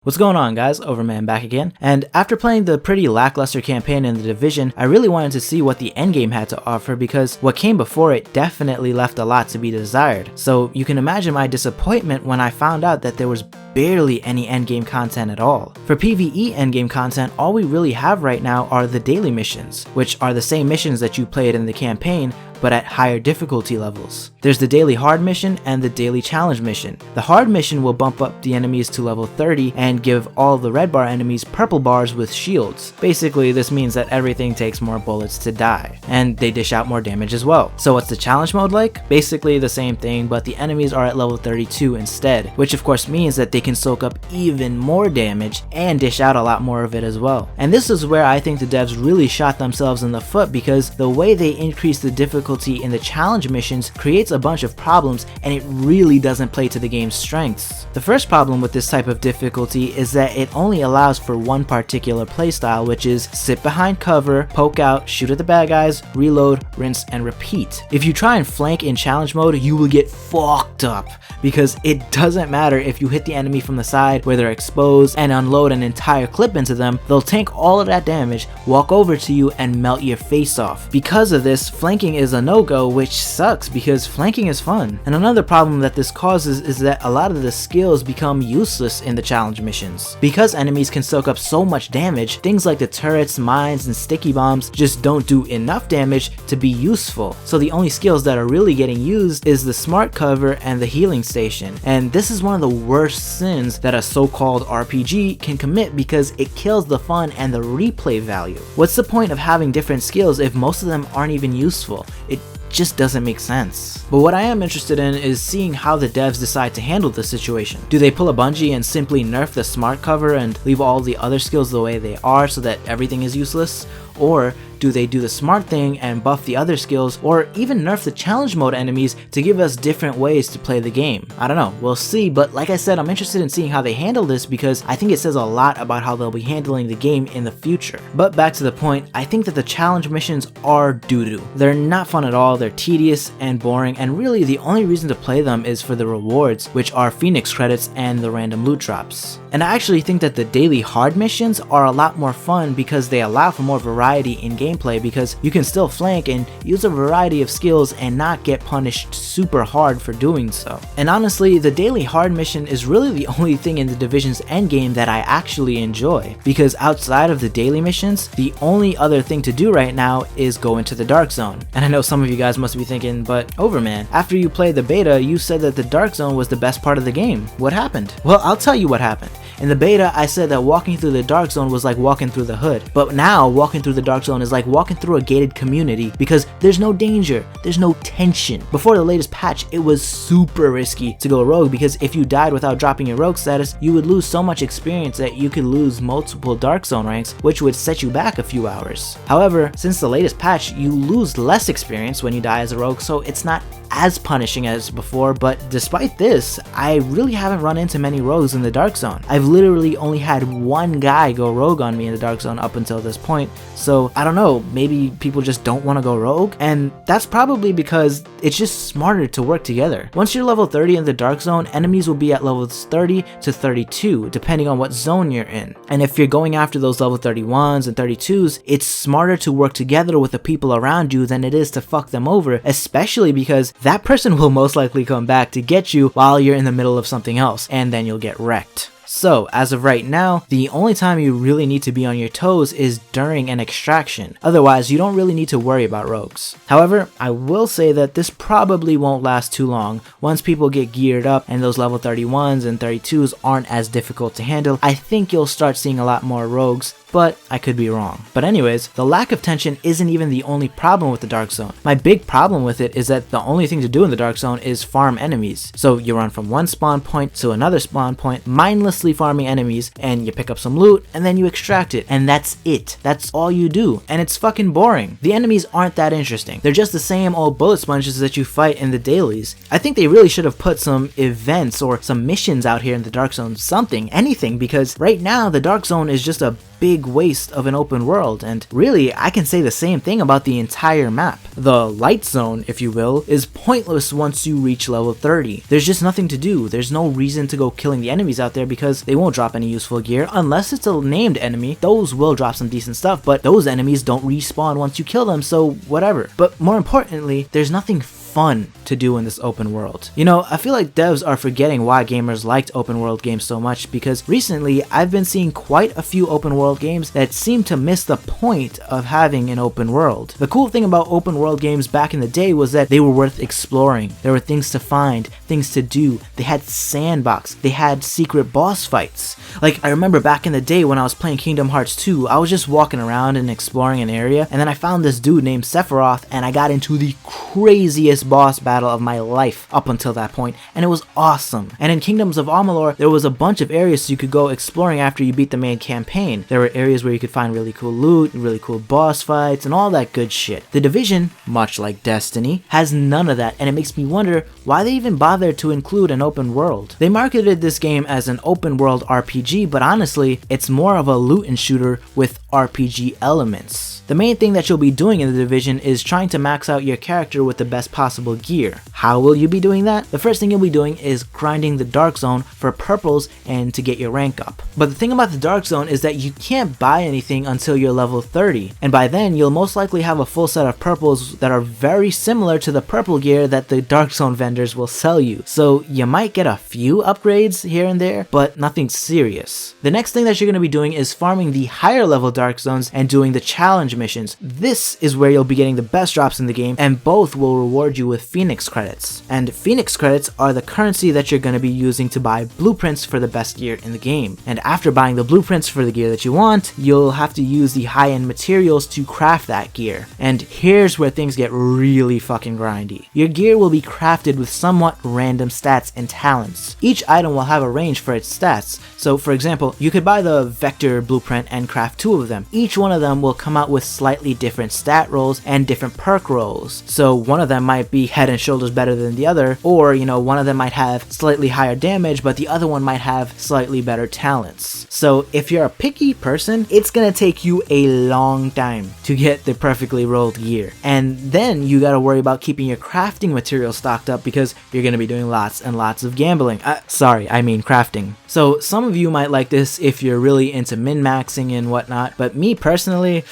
What's going on, guys? Overman back again, and after playing the pretty lackluster campaign in The Division, I really wanted to see what the endgame had to offer because what came before it definitely left a lot to be desired. So you can imagine my disappointment when I found out that there was barely any endgame content at all. For PvE endgame content, all we really have right now are the daily missions, which are the same missions that you played in the campaign, but at higher difficulty levels. There's the daily hard mission and the daily challenge mission. The hard mission will bump up the enemies to level 30 and give all the red bar enemies purple bars with shields. Basically, this means that everything takes more bullets to die, and they dish out more damage as well. So what's the challenge mode like? Basically the same thing, but the enemies are at level 32 instead, which of course means that they can soak up even more damage and dish out a lot more of it as well. And this is where I think the devs really shot themselves in the foot, because the way they increase the difficulty in the challenge missions creates a bunch of problems, and it really doesn't play to the game's strengths. The first problem with this type of difficulty is that it only allows for one particular playstyle, which is sit behind cover, poke out, shoot at the bad guys, reload, rinse, and repeat. If you try and flank in challenge mode, you will get fucked up, because it doesn't matter if you hit the enemy from the side where they're exposed and unload an entire clip into them, they'll tank all of that damage, walk over to you, and melt your face off. Because of this, flanking is a no-go, which sucks because flanking is fun. And another problem that this causes is that a lot of the skills become useless in the challenge missions. Because enemies can soak up so much damage, things like the turrets, mines, and sticky bombs just don't do enough damage to be useful. So the only skills that are really getting used is the smart cover and the healing station. And this is one of the worst sins that a so-called RPG can commit, because it kills the fun and the replay value. What's the point of having different skills if most of them aren't even useful? It just doesn't make sense. But what I am interested in is seeing how the devs decide to handle the situation. Do they pull a Bungie and simply nerf the smart cover and leave all the other skills the way they are so that everything is useless? Or do they do the smart thing and buff the other skills, or even nerf the challenge mode enemies to give us different ways to play the game? I don't know, we'll see, but like I said, I'm interested in seeing how they handle this because I think it says a lot about how they'll be handling the game in the future. But back to the point, I think that the challenge missions are doo-doo. They're not fun at all, they're tedious and boring, and really the only reason to play them is for the rewards, which are Phoenix credits and the random loot drops. And I actually think that the daily hard missions are a lot more fun because they allow for more variety in gameplay, because you can still flank and use a variety of skills and not get punished super hard for doing so. And honestly, the daily hard mission is really the only thing in the Division's endgame that I actually enjoy, because outside of the daily missions, the only other thing to do right now is go into the Dark Zone. And I know some of you guys must be thinking, but Overman, after you played the beta, you said that the Dark Zone was the best part of the game. What happened? Well, I'll tell you what happened. In the beta, I said that walking through the Dark Zone was like walking through the hood, but now walking through the Dark Zone is like walking through a gated community, because there's no danger, there's no tension. Before the latest patch, it was super risky to go rogue, because if you died without dropping your rogue status, you would lose so much experience that you could lose multiple Dark Zone ranks, which would set you back a few hours. However, since the latest patch, you lose less experience when you die as a rogue, so it's not as punishing as before. But despite this, I really haven't run into many rogues in the Dark Zone. I've literally only had one guy go rogue on me in the Dark Zone up until this point, so I don't know, maybe people just don't want to go rogue, and that's probably because it's just smarter to work together. Once you're level 30 in the Dark Zone, enemies will be at levels 30 to 32 depending on what zone you're in, and if you're going after those level 31s and 32s, it's smarter to work together with the people around you than it is to fuck them over, especially because that person will most likely come back to get you while you're in the middle of something else, and then you'll get wrecked. So, as of right now, the only time you really need to be on your toes is during an extraction. Otherwise, you don't really need to worry about rogues. However, I will say that this probably won't last too long. Once people get geared up and those level 31s and 32s aren't as difficult to handle, I think you'll start seeing a lot more rogues, but I could be wrong. But anyways, the lack of tension isn't even the only problem with the Dark Zone. My big problem with it is that the only thing to do in the Dark Zone is farm enemies. So you run from one spawn point to another spawn point, mindlessly farming enemies, and you pick up some loot, and then you extract it, and that's it. That's all you do, and it's fucking boring. The enemies aren't that interesting. They're just the same old bullet sponges that you fight in the dailies. I think they really should have put some events or some missions out here in the Dark Zone, something, anything, because right now the Dark Zone is just a big big waste of an open world, and really, I can say the same thing about the entire map. The light zone, if you will, is pointless once you reach level 30. There's just nothing to do. There's no reason to go killing the enemies out there because they won't drop any useful gear unless it's a named enemy. Those will drop some decent stuff, but those enemies don't respawn once you kill them, so whatever. But more importantly, there's nothing fun to do in this open world. You know, I feel like devs are forgetting why gamers liked open world games so much, because recently I've been seeing quite a few open world games that seem to miss the point of having an open world. The cool thing about open world games back in the day was that they were worth exploring. There were things to find, things to do. They had sandbox, they had secret boss fights. Like, I remember back in the day when I was playing Kingdom Hearts 2, I was just walking around and exploring an area, and then I found this dude named Sephiroth, and I got into the craziest boss battle of my life up until that point, and it was awesome. And in Kingdoms of Amalur, there was a bunch of areas you could go exploring after you beat the main campaign. There were areas where you could find really cool loot, really cool boss fights, and all that good shit. The Division, much like Destiny, has none of that, and it makes me wonder why they even bothered to include an open world. They marketed this game as an open world RPG, but honestly, it's more of a loot and shooter with RPG elements. The main thing that you'll be doing in the Division is trying to max out your character with the best possible gear. How will you be doing that? The first thing you'll be doing is grinding the Dark Zone for purples and to get your rank up. But the thing about the Dark Zone is that you can't buy anything until you're level 30, and by then you'll most likely have a full set of purples that are very similar to the purple gear that the Dark Zone vendors will sell you. So you might get a few upgrades here and there, but nothing serious. The next thing that you're going to be doing is farming the higher level Dark Zones and doing the challenge missions. This is where you'll be getting the best drops in the game, and both will reward you with Phoenix credits. And Phoenix credits are the currency that you're going to be using to buy blueprints for the best gear in the game. And after buying the blueprints for the gear that you want, you'll have to use the high-end materials to craft that gear. And here's where things get really fucking grindy. Your gear will be crafted with somewhat random stats and talents. Each item will have a range for its stats. So for example, you could buy the Vector blueprint and craft 2 of them. Each one of them will come out with slightly different stat rolls and different perk rolls. So one of them might be head and shoulders better than the other, or you know, one of them might have slightly higher damage, but the other one might have slightly better talents. So if you're a picky person, it's gonna take you a long time to get the perfectly rolled gear. And then you gotta worry about keeping your crafting material stocked up because you're gonna be doing lots and lots of gambling. I mean crafting. So some of you might like this if you're really into min-maxing and whatnot, but me personally,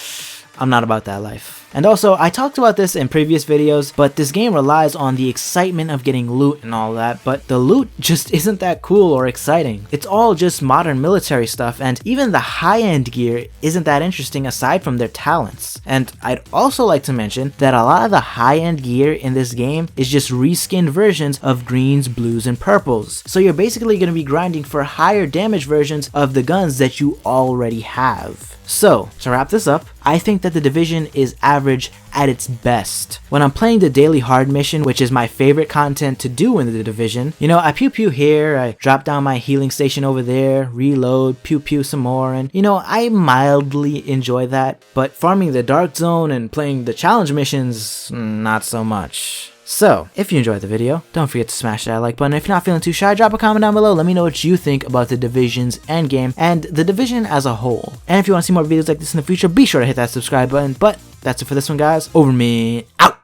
I'm not about that life. And also, I talked about this in previous videos, but this game relies on the excitement of getting loot and all that, but the loot just isn't that cool or exciting. It's all just modern military stuff, and even the high-end gear isn't that interesting aside from their talents. And I'd also like to mention that a lot of the high-end gear in this game is just reskinned versions of greens, blues, and purples. So you're basically going to be grinding for higher damage versions of the guns that you already have. So, to wrap this up, I think that the Division is average at its best. When I'm playing the daily hard mission, which is my favorite content to do in the Division, you know, I pew pew here, I drop down my healing station over there, reload, pew pew some more, and you know, I mildly enjoy that, but farming the Dark Zone and playing the challenge missions, not so much. So, if you enjoyed the video, don't forget to smash that like button. If you're not feeling too shy, drop a comment down below. Let me know what you think about the Division's endgame and the Division as a whole. And if you want to see more videos like this in the future, be sure to hit that subscribe button. But that's it for this one, guys. Over me, out!